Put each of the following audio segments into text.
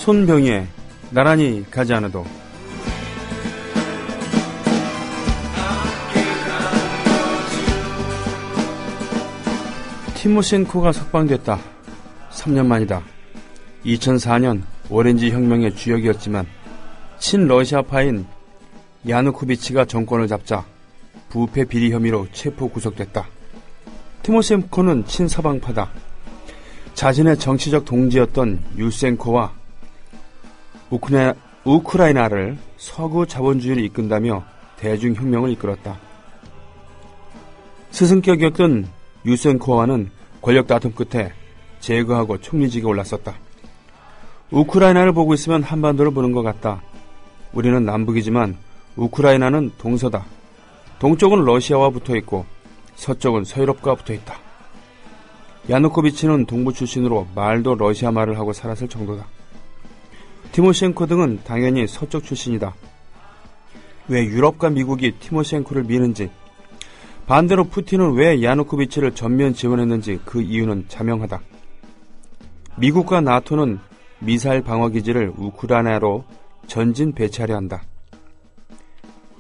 손병희의 나란히 가지 않아도. 티모셴코가 석방됐다. 3년 만이다. 2004년 오렌지 혁명의 주역이었지만 친러시아파인 야누코비치가 정권을 잡자 부패 비리 혐의로 체포 구속됐다. 티모셴코는 친서방파다. 자신의 정치적 동지였던 유센코와 우크라이나를 서구 자본주의를 이끈다며 대중혁명을 이끌었다. 스승격이었던 유센코와는 권력 다툼 끝에 제거하고 총리직에 올랐었다. 우크라이나를 보고 있으면 한반도를 보는 것 같다. 우리는 남북이지만 우크라이나는 동서다. 동쪽은 러시아와 붙어있고 서쪽은 서유럽과 붙어있다. 야누코비치는 동부 출신으로 말도 러시아 말을 하고 살았을 정도다. 티모셴코 등은 당연히 서쪽 출신이다. 왜 유럽과 미국이 티모셴코를 미는지, 반대로 푸틴은 왜 야누코비치를 전면 지원했는지 그 이유는 자명하다. 미국과 나토는 미사일 방어기지를 우크라이나로 전진 배치하려 한다.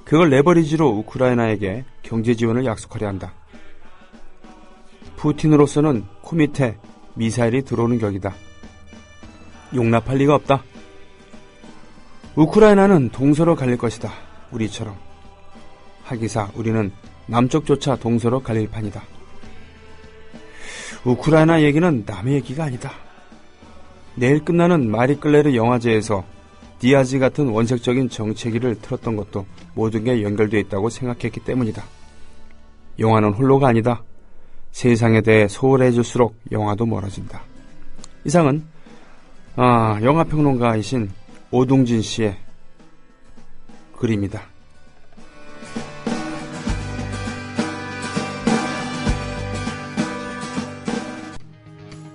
그걸 레버리지로 우크라이나에게 경제 지원을 약속하려 한다. 푸틴으로서는 코밑에 미사일이 들어오는 격이다. 용납할 리가 없다. 우크라이나는 동서로 갈릴 것이다. 우리처럼. 하기사 우리는 남쪽조차 동서로 갈릴 판이다. 우크라이나 얘기는 남의 얘기가 아니다. 내일 끝나는 마리끌레르 영화제에서 디아즈 같은 원색적인 정체기를 틀었던 것도 모든 게 연결되어 있다고 생각했기 때문이다. 영화는 홀로가 아니다. 세상에 대해 소홀해질수록 영화도 멀어진다. 이상은 영화평론가이신 오동진 씨의 글입니다.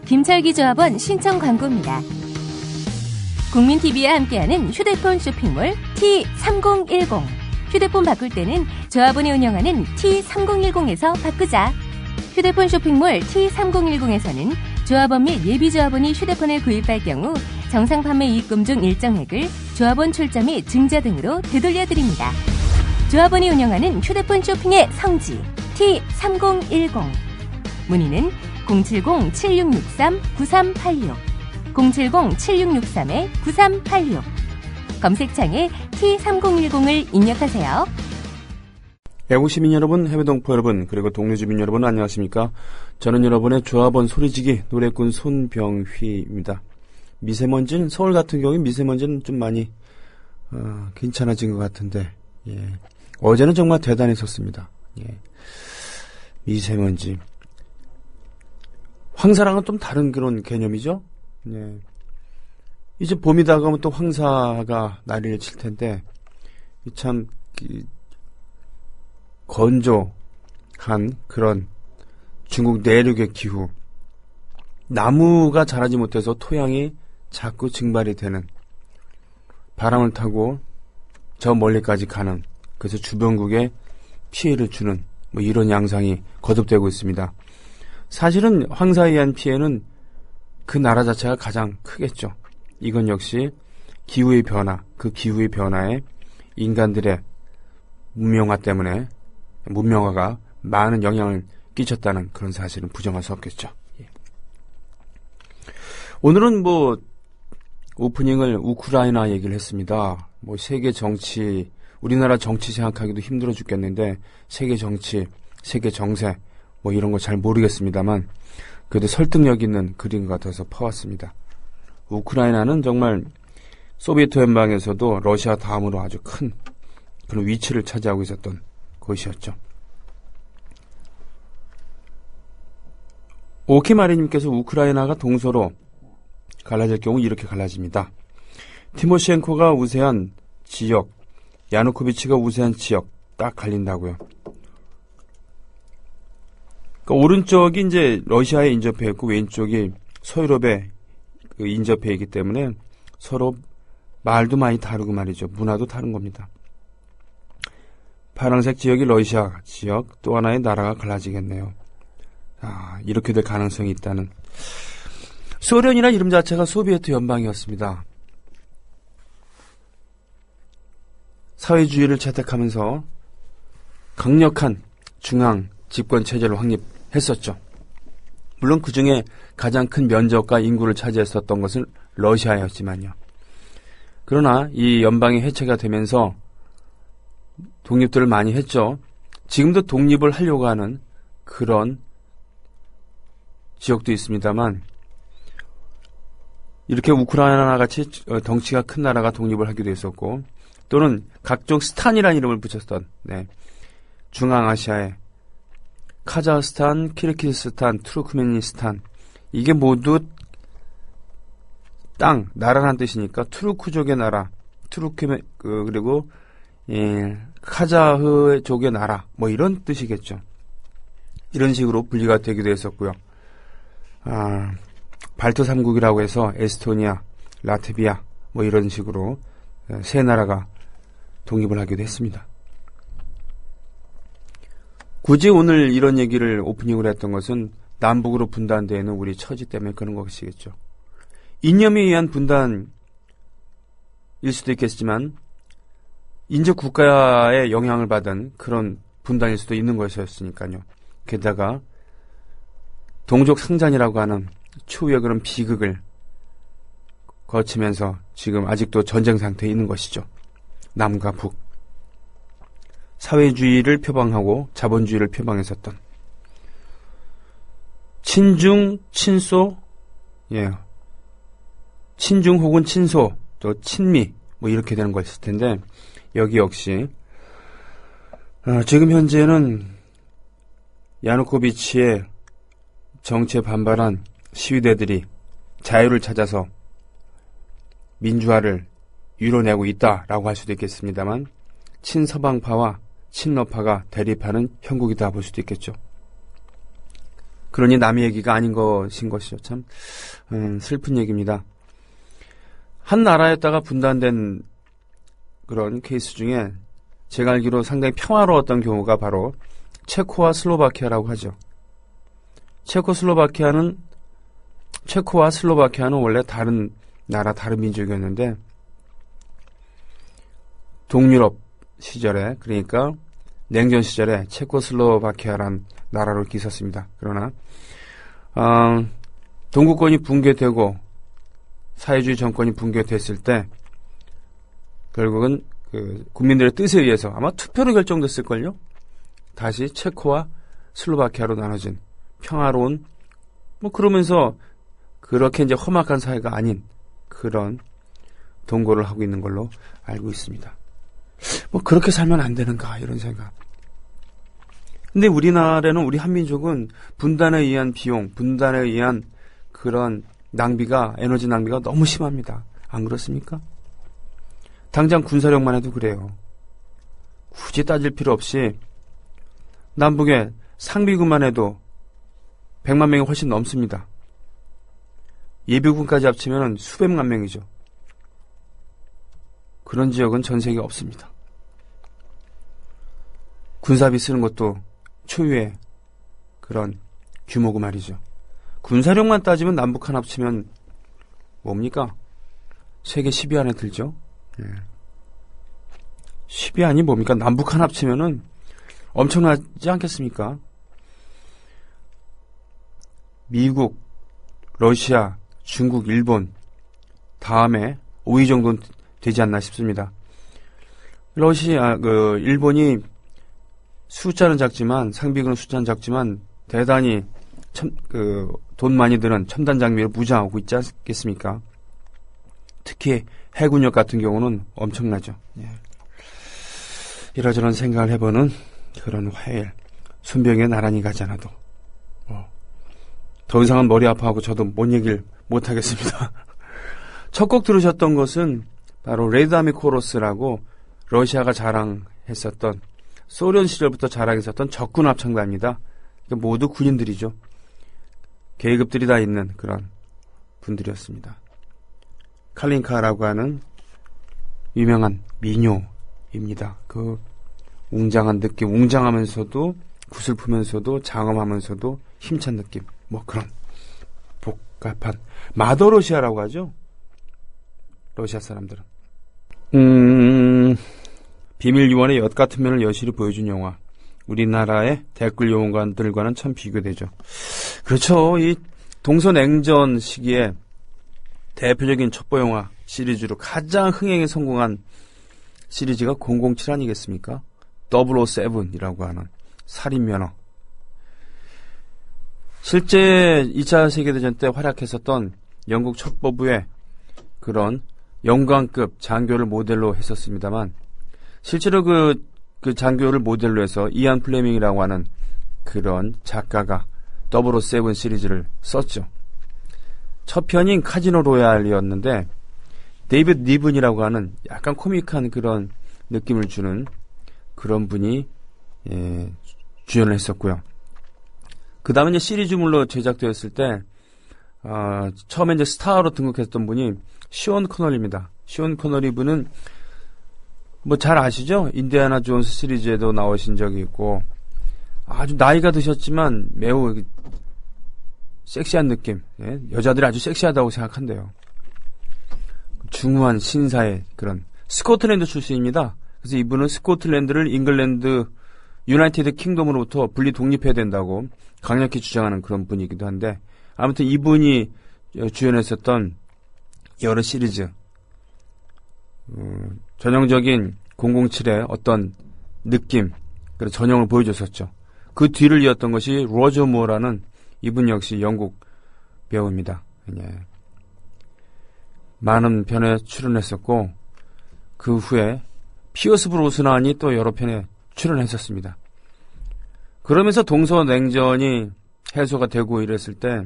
김철기 조합원 신청 광고입니다. 국민TV와 함께하는 휴대폰 쇼핑몰 T3010. 휴대폰 바꿀 때는 조합원이 운영하는 T3010에서 바꾸자. 휴대폰 쇼핑몰 T3010에서는 조합원 및 예비조합원이 휴대폰을 구입할 경우 정상 판매 이익금 중 일정액을 조합원 출자 및 증자 등으로 되돌려드립니다. 조합원이 운영하는 휴대폰 쇼핑의 성지 T3010. 문의는 070-7663-9386 070-7663-9386 검색창에 T3010을 입력하세요. 애국시민 여러분, 해외동포 여러분, 그리고 동료주민 여러분 안녕하십니까? 저는 여러분의 조합원 소리지기 노래꾼 손병휘입니다. 미세먼지는 서울 같은 경우에 미세먼지는 좀 많이 괜찮아진 것 같은데 어제는 정말 대단했었습니다. 미세먼지 황사랑은 좀 다른 그런 개념이죠. 이제 봄이 다가오면 또 황사가 난리를 칠 텐데 참 건조한 그런 중국 내륙의 기후, 나무가 자라지 못해서 토양이 자꾸 증발이 되는, 바람을 타고 저 멀리까지 가는, 그래서 주변국에 피해를 주는 이런 양상이 거듭되고 있습니다. 사실은 황사에 의한 피해는 그 나라 자체가 가장 크겠죠. 이건 역시 기후의 변화, 그 기후의 변화에 인간들의 문명화가 많은 영향을 끼쳤다는 그런 사실은 부정할 수 없겠죠. 오늘은 오프닝을 우크라이나 얘기를 했습니다. 세계 정치, 우리나라 정치 생각하기도 힘들어 죽겠는데 세계 정치, 세계 정세 이런 거 잘 모르겠습니다만 그래도 설득력 있는 글인 것 같아서 퍼왔습니다. 우크라이나는 정말 소비에트 연방에서도 러시아 다음으로 아주 큰 그런 위치를 차지하고 있었던 곳이었죠. 오케마리님께서 우크라이나가 동서로 갈라질 경우 이렇게 갈라집니다. 티모셴코가 우세한 지역, 야누코비치가 우세한 지역 딱 갈린다고요. 그러니까 오른쪽이 이제 러시아에 인접해 있고 왼쪽이 서유럽에 인접해 있기 때문에 서로 말도 많이 다르고 말이죠. 문화도 다른 겁니다. 파란색 지역이 러시아 지역, 또 하나의 나라가 갈라지겠네요. 이렇게 될 가능성이 있다는. 소련이라는 이름 자체가 소비에트 연방이었습니다. 사회주의를 채택하면서 강력한 중앙 집권 체제를 확립했었죠. 물론 그 중에 가장 큰 면적과 인구를 차지했었던 것은 러시아였지만요. 그러나 이 연방이 해체가 되면서 독립들을 많이 했죠. 지금도 독립을 하려고 하는 그런 지역도 있습니다만, 이렇게 우크라이나 같이 덩치가 큰 나라가 독립을 하기도 했었고, 또는 각종 스탄이라는 이름을 붙였던 중앙아시아의 카자흐스탄, 키르기스스탄, 투르크메니스탄, 이게 모두 땅, 나라라는 뜻이니까 투르크족의 나라, 그리고 카자흐족의 나라, 뭐 이런 뜻이겠죠. 이런 식으로 분리가 되기도 했었고요. 발트 3국이라고 해서 에스토니아, 라트비아, 뭐 이런 식으로 세 나라가 독립을 하기도 했습니다. 굳이 오늘 이런 얘기를 오프닝으로 했던 것은 남북으로 분단되어 있는 우리 처지 때문에 그런 것이겠죠. 이념에 의한 분단일 수도 있겠지만 인접 국가의 영향을 받은 그런 분단일 수도 있는 것이었으니까요. 게다가 동족 상잔이라고 하는 추후의 그런 비극을 거치면서 지금 아직도 전쟁 상태에 있는 것이죠. 남과 북. 사회주의를 표방하고 자본주의를 표방했었던 친중, 친소, 친중 혹은 친소, 또 친미, 뭐 이렇게 되는 것일 텐데, 여기 역시 지금 현재는 야누코비치의 정치에 반발한 시위대들이 자유를 찾아서 민주화를 이뤄내고 있다라고 할 수도 있겠습니다만, 친서방파와 친러파가 대립하는 형국이다 볼 수도 있겠죠. 그러니 남의 얘기가 아닌 것인 것이죠. 참 슬픈 얘기입니다. 한 나라였다가 분단된 그런 케이스 중에 제가 알기로 상당히 평화로웠던 경우가 바로 체코와 슬로바키아라고 하죠. 체코와 슬로바키아는 원래 다른 나라, 다른 민족이었는데 동유럽 시절에, 그러니까 냉전 시절에 체코슬로바키아란 나라로 이렇게 있었습니다. 그러나 동구권이 붕괴되고 사회주의 정권이 붕괴됐을 때 결국은 그 국민들의 뜻에 의해서 아마 투표로 결정됐을걸요. 다시 체코와 슬로바키아로 나눠진 평화로운, 뭐 그러면서 그렇게 이제 험악한 사회가 아닌 그런 동거를 하고 있는 걸로 알고 있습니다. 뭐 그렇게 살면 안 되는가 이런 생각. 근데 우리나라는, 우리 한민족은 분단에 의한 비용, 분단에 의한 그런 낭비가, 에너지 낭비가 너무 심합니다. 안 그렇습니까? 당장 군사력만 해도 그래요. 굳이 따질 필요 없이 남북에 상비군만 해도 100만 명이 훨씬 넘습니다. 예비군까지 합치면 수백만 명이죠. 그런 지역은 전 세계에 없습니다. 군사비 쓰는 것도 초유의 그런 규모고 말이죠. 군사력만 따지면 남북 한 합치면 뭡니까? 세계 10위 안에 들죠. 10위 안이 뭡니까? 남북 한 합치면은 엄청나지 않겠습니까? 미국, 러시아, 중국, 일본 다음에 5위 정도는 되지 않나 싶습니다. 일본이 숫자는 작지만, 상비군은 숫자는 작지만 대단히 돈 많이 드는 첨단 장비를 무장하고 있지 않겠습니까? 특히 해군력 같은 경우는 엄청나죠. 이러저런 생각을 해보는 그런 화요일. 손병에 나란히 가지 않아도 더 이상은 머리 아파하고 저도 뭔 얘기를 못하겠습니다. 첫 곡 들으셨던 것은 바로 레드 아미 코러스라고 러시아가 자랑했었던, 소련 시절부터 자랑했었던 적군 합창단입니다. 모두 군인들이죠. 계급들이 다 있는 그런 분들이었습니다. 칼린카라고 하는 유명한 민요입니다. 그 웅장한 느낌, 웅장하면서도 구슬프면서도 장엄하면서도 힘찬 느낌, 뭐 그런 복잡한 마더러시아라고 하죠. 러시아 사람들은 비밀 요원의 엿 같은 면을 여실히 보여준 영화. 우리나라의 댓글 요원들과는 참 비교되죠. 그렇죠. 이 동서냉전 시기에 대표적인 첩보 영화 시리즈로 가장 흥행에 성공한 시리즈가 007 아니겠습니까? 007이라고 하는 살인면허. 실제 2차 세계대전 때 활약했었던 영국 첩보부의 그런 영광급 장교를 모델로 했었습니다만, 실제로 그 장교를 모델로 해서 이안 플레밍이라고 하는 그런 작가가 007 시리즈를 썼죠. 첫 편인 카지노 로얄이었는데, 데이비드 니븐이라고 하는 약간 코믹한 그런 느낌을 주는 그런 분이 주연을 했었고요. 그 다음에 이제 시리즈물로 제작되었을 때 처음에 이제 스타로 등극했던 분이 시온 코널입니다. 시온 코널이 분은 뭐 잘 아시죠? 인디아나 존스 시리즈에도 나오신 적이 있고 아주 나이가 드셨지만 매우 섹시한 느낌. 예? 여자들이 아주 섹시하다고 생각한대요. 중후한 신사의 그런 스코틀랜드 출신입니다. 그래서 이분은 스코틀랜드를 잉글랜드 유나이티드 킹덤으로부터 분리 독립해야 된다고 강력히 주장하는 그런 분이기도 한데, 아무튼 이분이 주연했었던 여러 시리즈 전형적인 007의 어떤 느낌, 그런 전형을 보여줬었죠. 그 뒤를 이었던 것이 로저 무어라는 이분 역시 영국 배우입니다. 예. 많은 편에 출연했었고 그 후에 피어스 브로스난이 또 여러 편에 출연했었습니다. 그러면서 동서냉전이 해소가 되고 이랬을 때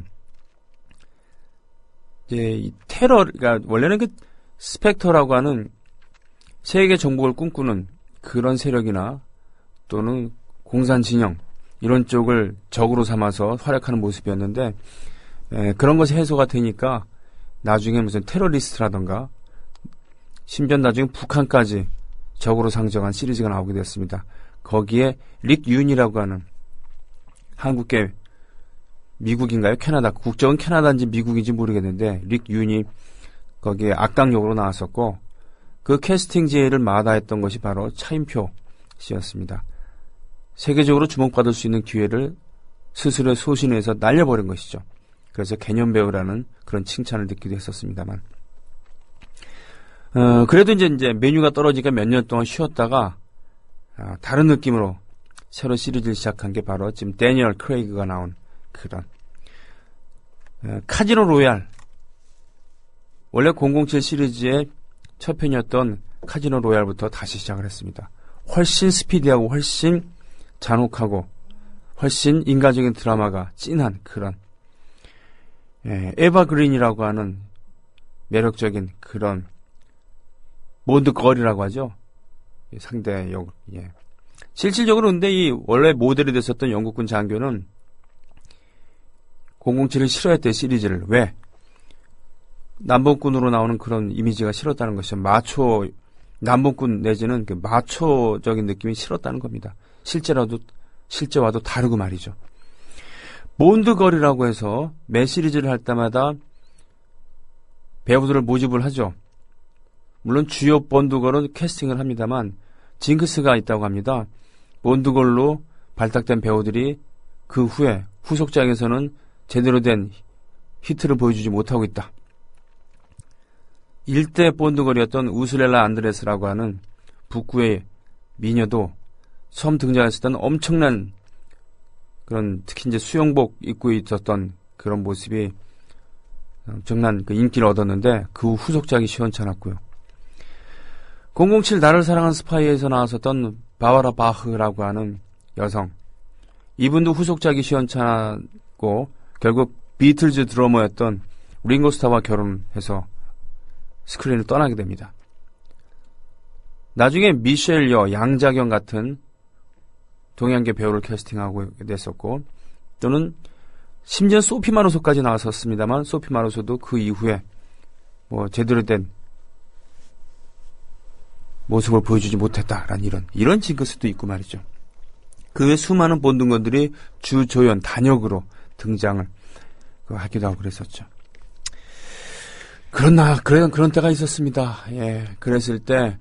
이제 이 테러, 그러니까 원래는 그 스펙터라고 하는 세계 정복을 꿈꾸는 그런 세력이나 또는 공산 진영 이런 쪽을 적으로 삼아서 활약하는 모습이었는데, 그런 것이 해소가 되니까 나중에 무슨 테러리스트라던가 심지어 나중에 북한까지 적으로 상정한 시리즈가 나오게 됐습니다. 거기에 릭 윤이라고 하는 한국계 미국인가요? 캐나다. 국적은 캐나다인지 미국인지 모르겠는데 릭 윤이 거기에 악당 역으로 나왔었고, 그 캐스팅 제의를 마다했던 것이 바로 차인표 씨였습니다. 세계적으로 주목받을 수 있는 기회를 스스로의 소신에서 날려버린 것이죠. 그래서 개념 배우라는 그런 칭찬을 듣기도 했었습니다만, 그래도 이제 메뉴가 떨어지니까 몇 년 동안 쉬었다가 다른 느낌으로 새로 시리즈를 시작한 게 바로 지금 데니얼 크레이그가 나온 그런 카지노 로얄. 원래 007 시리즈의 첫 편이었던 카지노 로얄부터 다시 시작을 했습니다. 훨씬 스피디하고 훨씬 잔혹하고 훨씬 인간적인 드라마가 진한 그런 에바 그린이라고 하는 매력적인 그런 본드걸이라고 하죠. 상대 역. 예. 실질적으로 근데 이 원래 모델이 됐었던 영국군 장교는 007을 싫어했대, 시리즈를. 왜? 남봉꾼으로 나오는 그런 이미지가 싫었다는 것이죠. 마초, 남봉꾼 내지는 그 마초적인 느낌이 싫었다는 겁니다. 실제와도 다르고 말이죠. 본드걸이라고 해서 매 시리즈를 할 때마다 배우들을 모집을 하죠. 물론 주요 본드걸은 캐스팅을 합니다만 징크스가 있다고 합니다. 본드걸로 발탁된 배우들이 그 후에 후속작에서는 제대로 된 히트를 보여주지 못하고 있다. 일대 본드걸이었던 우스렐라 안드레스라고 하는 북구의 미녀도 처음 등장했을 때는 엄청난 그런, 특히 이제 수영복 입고 있었던 그런 모습이 엄청난 그 인기를 얻었는데 그 후속작이 시원찮았고요. 007 나를 사랑한 스파이에서 나왔었던 바와라 바흐라고 하는 여성, 이분도 후속작이 시원찮았고 결국 비틀즈 드러머였던 링고스타와 결혼해서 스크린을 떠나게 됩니다. 나중에 미셸 여, 양자경 같은 동양계 배우를 캐스팅하고 됐었고, 또는 심지어 소피 마르소까지 나왔었습니다만 소피 마르소도 그 이후에 뭐 제대로 된 모습을 보여주지 못했다라는 이런 징크스도 있고 말이죠. 그 외 수많은 본드건들이 주조연 단역으로 등장을 하기도 하고 그랬었죠. 그런 때가 있었습니다. 예, 그랬을 때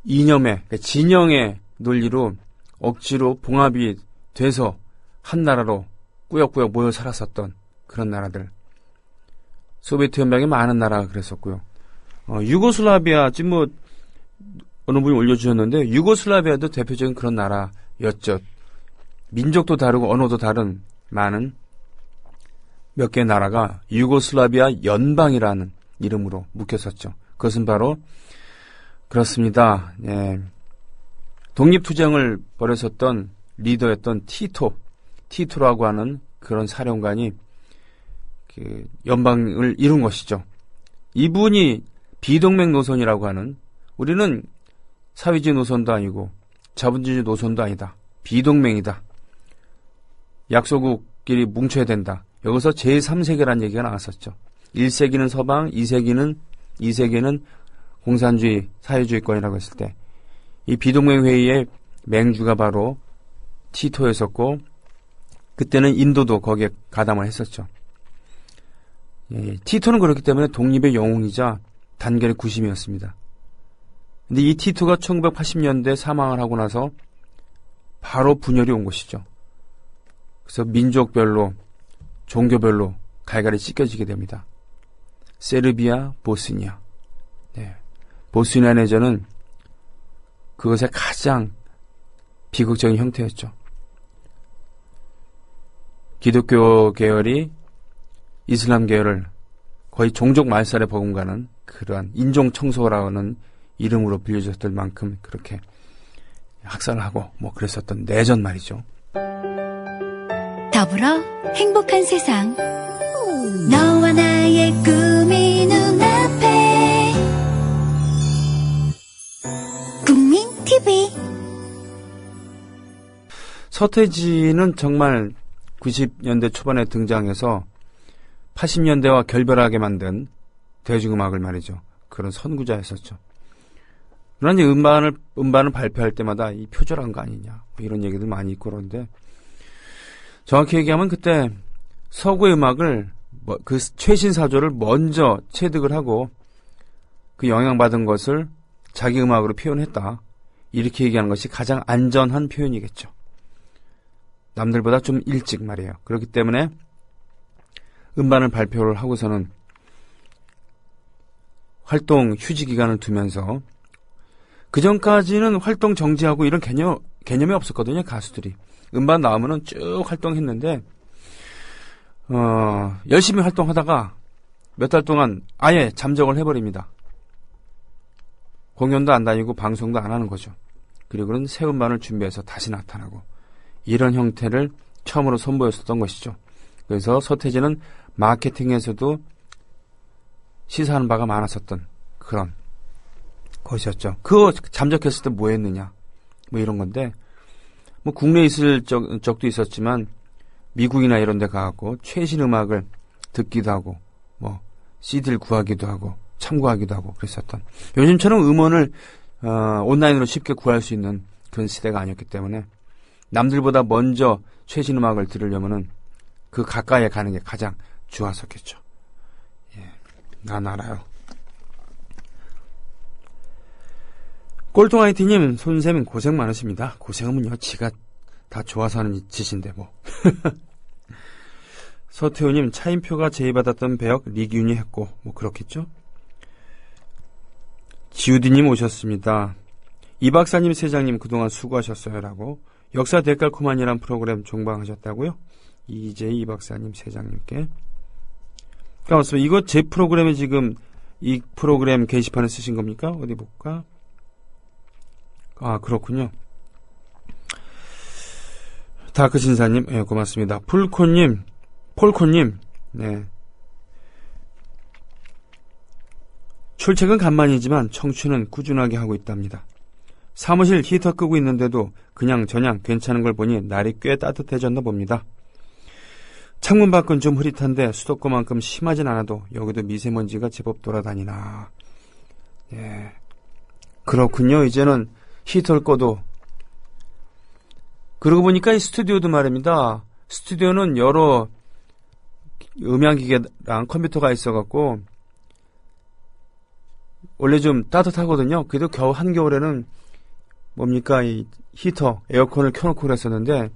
이념의, 그러니까 진영의 논리로 억지로 봉합이 돼서 한 나라로 꾸역꾸역 모여 살았었던 그런 나라들. 소비에트 연방에 많은 나라가 그랬었고요. 유고슬라비아, 지금 뭐 어느 분이 올려주셨는데 유고슬라비아도 대표적인 그런 나라였죠. 민족도 다르고 언어도 다른 많은 몇 개의 나라가 유고슬라비아 연방이라는 이름으로 묶였었죠. 그것은 바로 그렇습니다. 예. 독립투쟁을 벌였었던 리더였던 티토라고 하는 그런 사령관이 그 연방을 이룬 것이죠. 이분이 비동맹 노선이라고 하는, 우리는 사회주의 노선도 아니고 자본주의 노선도 아니다. 비동맹이다. 약소국끼리 뭉쳐야 된다. 여기서 제3세계라는 얘기가 나왔었죠. 1세기는 서방, 2세기는 공산주의, 사회주의권이라고 했을 때 이 비동맹 회의의 맹주가 바로 티토였었고, 그때는 인도도 거기에 가담을 했었죠. 예, 티토는 그렇기 때문에 독립의 영웅이자 단결의 구심이었습니다. 근데 이 티토가 1980년대 사망을 하고 나서 바로 분열이 온 것이죠. 그래서 민족별로, 종교별로 갈갈이 찢겨지게 됩니다. 세르비아, 보스니아. 네. 보스니아 내전은 그것의 가장 비극적인 형태였죠. 기독교 계열이 이슬람 계열을 거의 종족 말살에 버금가는 그러한 인종 청소라는 이름으로 불려졌을 만큼 그렇게 학살을 하고 뭐 그랬었던 내전 말이죠. 더불어 행복한 세상. 너와 나의 꿈이 눈앞에. 국민 TV. 서태지는 정말 90년대 초반에 등장해서 80년대와 결별하게 만든 대중음악을 말이죠. 그런 선구자였었죠. 그러나 이제 음반을 발표할 때마다 이 표절한 거 아니냐, 뭐 이런 얘기들 많이 있고 그런데, 정확히 얘기하면 그때 서구의 음악을 그 최신 사조를 먼저 체득을 하고 그 영향받은 것을 자기 음악으로 표현했다. 이렇게 얘기하는 것이 가장 안전한 표현이겠죠. 남들보다 좀 일찍 말이에요. 그렇기 때문에 음반을 발표를 하고서는 활동 휴지 기간을 두면서, 그 전까지는 활동 정지하고 이런 개념이 없었거든요. 가수들이 음반 나오면은 쭉 활동했는데, 열심히 활동하다가 몇 달 동안 아예 잠적을 해버립니다. 공연도 안 다니고 방송도 안 하는 거죠. 그리고는 새 음반을 준비해서 다시 나타나고, 이런 형태를 처음으로 선보였었던 것이죠. 그래서 서태지는 마케팅에서도 시사하는 바가 많았었던 그런 것이었죠. 그거 잠적했을 때 뭐 했느냐, 뭐 이런 건데, 뭐 국내에 있을 적도 있었지만 미국이나 이런 데 가갖고 최신 음악을 듣기도 하고 뭐 CD를 구하기도 하고 참고하기도 하고 그랬었던, 요즘처럼 음원을 온라인으로 쉽게 구할 수 있는 그런 시대가 아니었기 때문에 남들보다 먼저 최신 음악을 들으려면은 그 가까이에 가는 게 가장 좋았었겠죠. 예, 난 알아요. 꼴통아이티님, 손쌤은 고생 많으십니다. 고생하면요, 지가 다 좋아서 하는 짓인데 뭐. 서태우님, 차인표가 제의받았던 배역 리기훈이 했고 뭐 그렇겠죠. 지우디님 오셨습니다. 이 박사님, 세장님 그동안 수고하셨어요 라고 역사 데칼코마니라는 프로그램 종방하셨다고요? 이재희 이 박사님, 세장님께 고맙습니다. 이거 제 프로그램에 지금 이 프로그램 게시판에 쓰신 겁니까? 어디 볼까? 아, 그렇군요. 다크신사님, 예, 고맙습니다. 폴코님, 네. 출첵은 간만이지만 청취는 꾸준하게 하고 있답니다. 사무실 히터 끄고 있는데도 그냥 저냥 괜찮은 걸 보니 날이 꽤 따뜻해졌나 봅니다. 창문 밖은 좀 흐릿한데 수도권만큼 심하진 않아도 여기도 미세먼지가 제법 돌아다니나. 예, 그렇군요. 이제는 히터를 꺼도. 그러고 보니까 이 스튜디오도 말입니다. 스튜디오는 여러 음향기계랑 컴퓨터가 있어갖고 원래 좀 따뜻하거든요. 그래도 겨우 한겨울에는 뭡니까 이 히터, 에어컨을 켜놓고 그랬었는데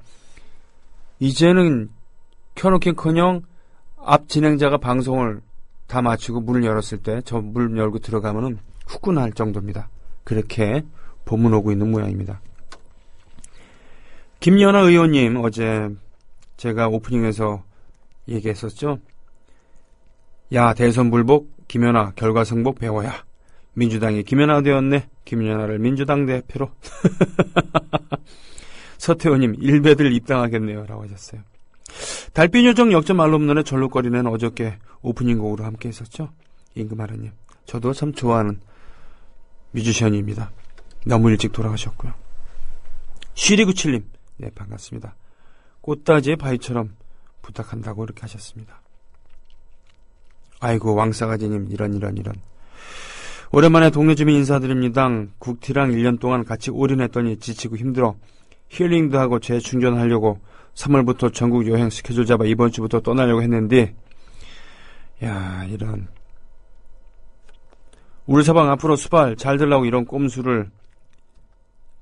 이제는 켜놓긴커녕 앞 진행자가 방송을 다 마치고 문을 열었을 때 저 문 열고 들어가면은 후끈할 정도입니다. 그렇게 봄은 오고 있는 모양입니다. 김연아 의원님 어제 제가 오프닝에서 얘기했었죠. 야 대선 불복 김연아 결과승복 배워야. 민주당이 김연아 되었네. 김연아를 민주당 대표로. 서태호님 일베들 입당하겠네요 라고 하셨어요. 달빛 요정 역전 말로없는의 절룩거리는 어저께 오프닝 곡으로 함께 했었죠. 임금하라님 저도 참 좋아하는 뮤지션입니다. 너무 일찍 돌아가셨고요. 쉬리구칠님 네 반갑습니다. 꽃다지의 바위처럼 부탁한다고 이렇게 하셨습니다. 아이고 왕싸가지님 이런 오랜만에 동네 주민 인사드립니다. 국티랑 1년 동안 같이 올인했더니 지치고 힘들어 힐링도 하고 재충전하려고 3월부터 전국 여행 스케줄 잡아 이번 주부터 떠나려고 했는데 야 이런 우리 서방 앞으로 수발 잘 들라고 이런 꼼수를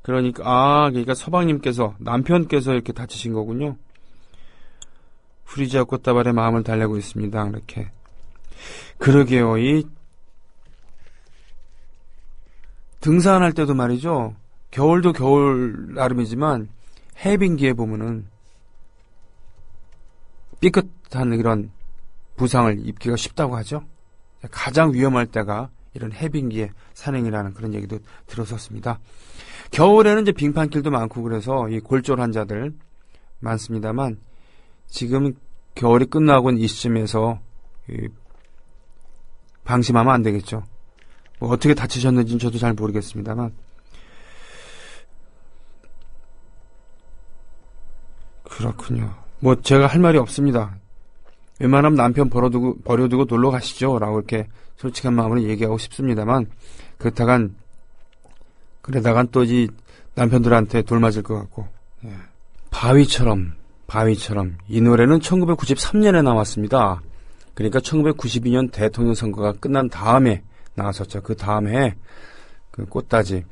그러니까 서방님께서 남편께서 이렇게 다치신 거군요. 프리지아 꽃다발에 마음을 달래고 있습니다. 이렇게 그러게요. 이 등산할 때도 말이죠. 겨울도 겨울 나름이지만 해빙기에 보면은 삐끗한 그런 부상을 입기가 쉽다고 하죠. 가장 위험할 때가 이런 해빙기의 산행이라는 그런 얘기도 들었었습니다. 겨울에는 이제 빙판길도 많고 그래서 이 골절 환자들 많습니다만 지금 겨울이 끝나고 이 시점에서 방심하면 안 되겠죠. 뭐 어떻게 다치셨는지는 저도 잘 모르겠습니다만 그렇군요. 뭐 제가 할 말이 없습니다. 웬만하면 남편 버려두고 놀러 가시죠 라고 이렇게 솔직한 마음으로 얘기하고 싶습니다만 그러다간 또 이 남편들한테 돌 맞을 것 같고 예. 바위처럼 이 노래는 1993년에 나왔습니다. 그러니까 1992년 대통령 선거가 끝난 다음에 나왔었죠. 그 다음 해 그 꽃다지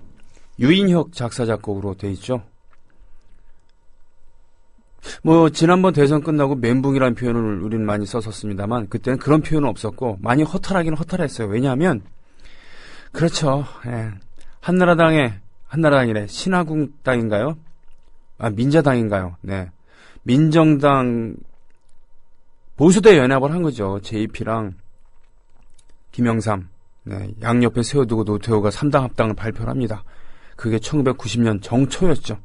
유인혁 작사 작곡으로 돼 있죠. 뭐 지난번 대선 끝나고 멘붕이라는 표현을 우리는 많이 썼었습니다만 그때는 그런 표현은 없었고 많이 허탈하긴 허탈했어요. 왜냐하면 그렇죠. 예. 한나라당이래 신화국당인가요? 민자당인가요? 네. 민정당 보수대 연합을 한 거죠. JP랑 김영삼 네. 양옆에 세워두고 노태우가 3당 합당을 발표를 합니다. 그게 1990년 정초였죠.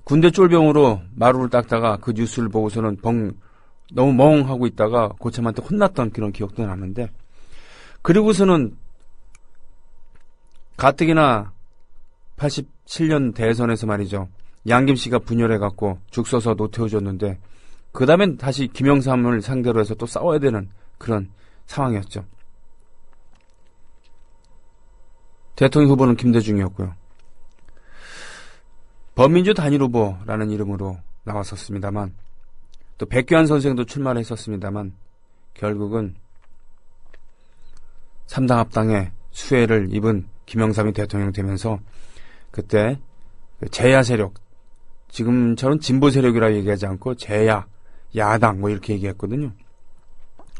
군대 쫄병으로 마루를 닦다가 그 뉴스를 보고서는 너무 멍하고 있다가 고참한테 혼났던 그런 기억도 나는데 그리고서는 가뜩이나 87년 대선에서 말이죠. 양김씨가 분열해갖고 죽 써서 노태우 줬는데 그 다음엔 다시 김영삼을 상대로 해서 또 싸워야 되는 그런 상황이었죠. 대통령 후보는 김대중이었고요. 범민주 단일 후보라는 이름으로 나왔었습니다만 또 백규환 선생도 출마를 했었습니다만 결국은 3당 합당의 수혜를 입은 김영삼이 대통령 되면서 그때 제야 세력 지금처럼 진보 세력이라고 얘기하지 않고 제야, 야당 뭐 이렇게 얘기했거든요.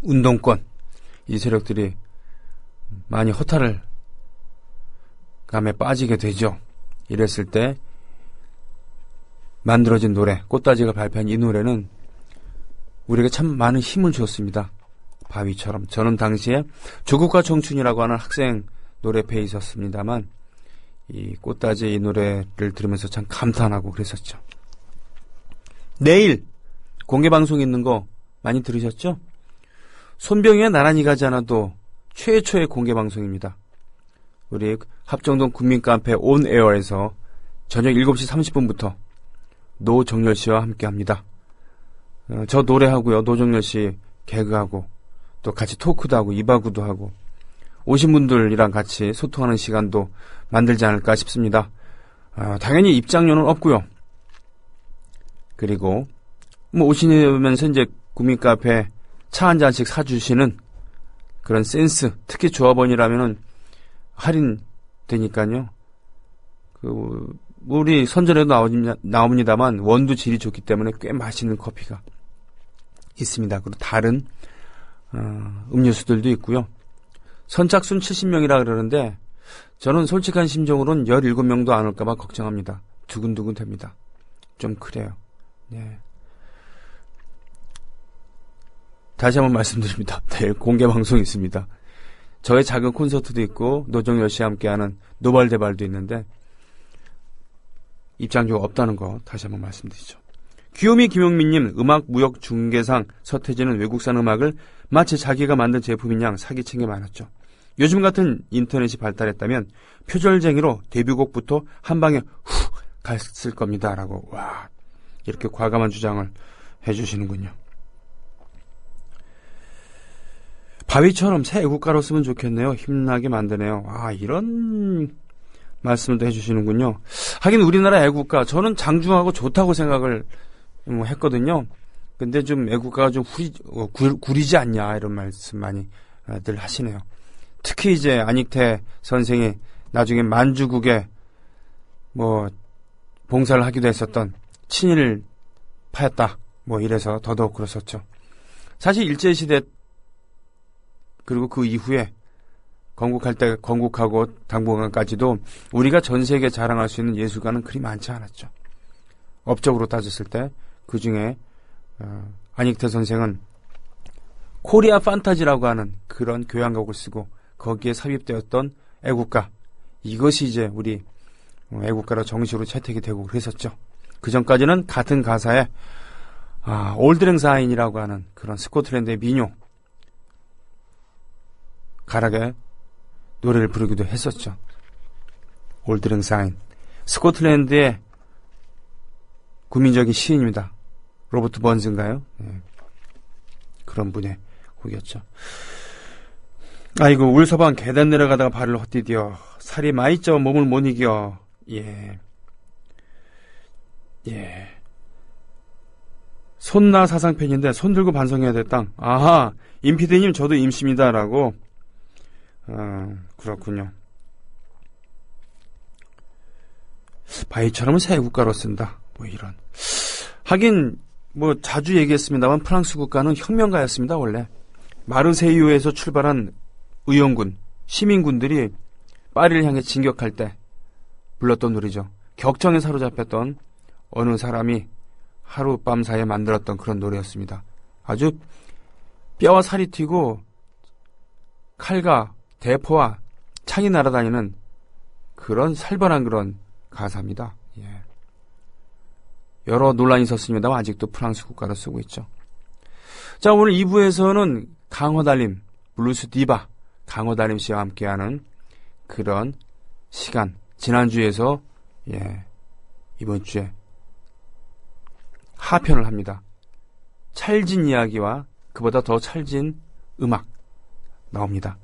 운동권 이 세력들이 많이 허탈을 감에 빠지게 되죠. 이랬을 때 만들어진 노래 꽃다지가 발표한 이 노래는 우리에게 참 많은 힘을 줬습니다. 바위처럼 저는 당시에 조국과 청춘이라고 하는 학생 노래패에 있었습니다만 이 꽃다지 이 노래를 들으면서 참 감탄하고 그랬었죠. 내일 공개방송 있는 거 많이 들으셨죠? 손병희의 나란히 가지 않아도 최초의 공개방송입니다. 우리 합정동 국민카페 온에어에서 저녁 7시 30분부터 노정열 씨와 함께합니다. 저 노래하고요. 노정열 씨 개그하고 또 같이 토크도 하고 이바구도 하고 오신 분들이랑 같이 소통하는 시간도 만들지 않을까 싶습니다. 당연히 입장료는 없고요. 그리고 뭐 오시면서 이제 국민카페 차 한 잔씩 사주시는 그런 센스, 특히 조합원이라면은 할인되니까요. 우리 선전에도 나옵니다만 원두 질이 좋기 때문에 꽤 맛있는 커피가 있습니다. 그리고 다른 음료수들도 있고요. 선착순 70명이라 그러는데 저는 솔직한 심정으로는 17명도 안 올까봐 걱정합니다. 두근두근 됩니다. 좀 그래요. 네. 다시 한번 말씀드립니다. 내일 공개 방송이 있습니다. 저의 작은 콘서트도 있고 노정열 씨와 함께하는 노발대발도 있는데 입장료가 없다는 거 다시 한번 말씀드리죠. 귀요미 김용민님, 음악 무역 중개상 서태지는 외국산 음악을 마치 자기가 만든 제품인 양 사기친 게 많았죠. 요즘 같은 인터넷이 발달했다면 표절쟁이로 데뷔곡부터 한 방에 훅 갔을 겁니다. 라고 와 이렇게 과감한 주장을 해주시는군요. 바위처럼 새 애국가로 쓰면 좋겠네요. 힘나게 만드네요. 아 이런 말씀도 해주시는군요. 하긴 우리나라 애국가 저는 장중하고 좋다고 생각을 했거든요. 근데 좀 애국가가 좀 구리지 않냐 이런 말씀 많이 늘 하시네요. 특히 이제 안익태 선생이 나중에 만주국에 봉사를 하기도 했었던 친일파였다 이래서 더더욱 그랬었죠. 사실 일제시대 그리고 그 이후에 건국할 때 건국하고 당분간까지도 우리가 전 세계에 자랑할 수 있는 예술가는 그리 많지 않았죠. 업적으로 따졌을 때 그중에 안익태 선생은 코리아 판타지라고 하는 그런 교향곡을 쓰고 거기에 삽입되었던 애국가 이것이 이제 우리 애국가로 정식으로 채택이 되고 그랬었죠. 그 전까지는 같은 가사에 올드랭사인이라고 하는 그런 스코틀랜드의 민요 가락에 노래를 부르기도 했었죠. 올드랭사인 스코틀랜드의 국민적인 시인입니다. 로버트 번즈인가요? 네. 그런 분의 곡이었죠. 아이고 울서방 계단 내려가다가 발을 헛디뎌 살이 많이 쪄 몸을 못 이겨. 예. 손나 사상팬인데 손 들고 반성해야 될 땅. 아하 임피디님 저도 임시입니다라고. 그렇군요. 바위처럼은 새 국가로 쓴다. 이런. 하긴 자주 얘기했습니다만 프랑스 국가는 혁명가였습니다. 원래 마르세유에서 출발한 의용군, 시민군들이 파리를 향해 진격할 때 불렀던 노래죠. 격정에 사로잡혔던 어느 사람이 하룻밤 사이에 만들었던 그런 노래였습니다. 아주 뼈와 살이 튀고 칼과 대포와 창이 날아다니는 그런 살벌한 그런 가사입니다. 예. 여러 논란이 있었습니다만 아직도 프랑스 국가로 쓰고 있죠. 자, 오늘 2부에서는 강허달림, 블루스 디바 강허달림 씨와 함께하는 그런 시간, 지난주에서 이번 주에 하편을 합니다. 찰진 이야기와 그보다 더 찰진 음악 나옵니다.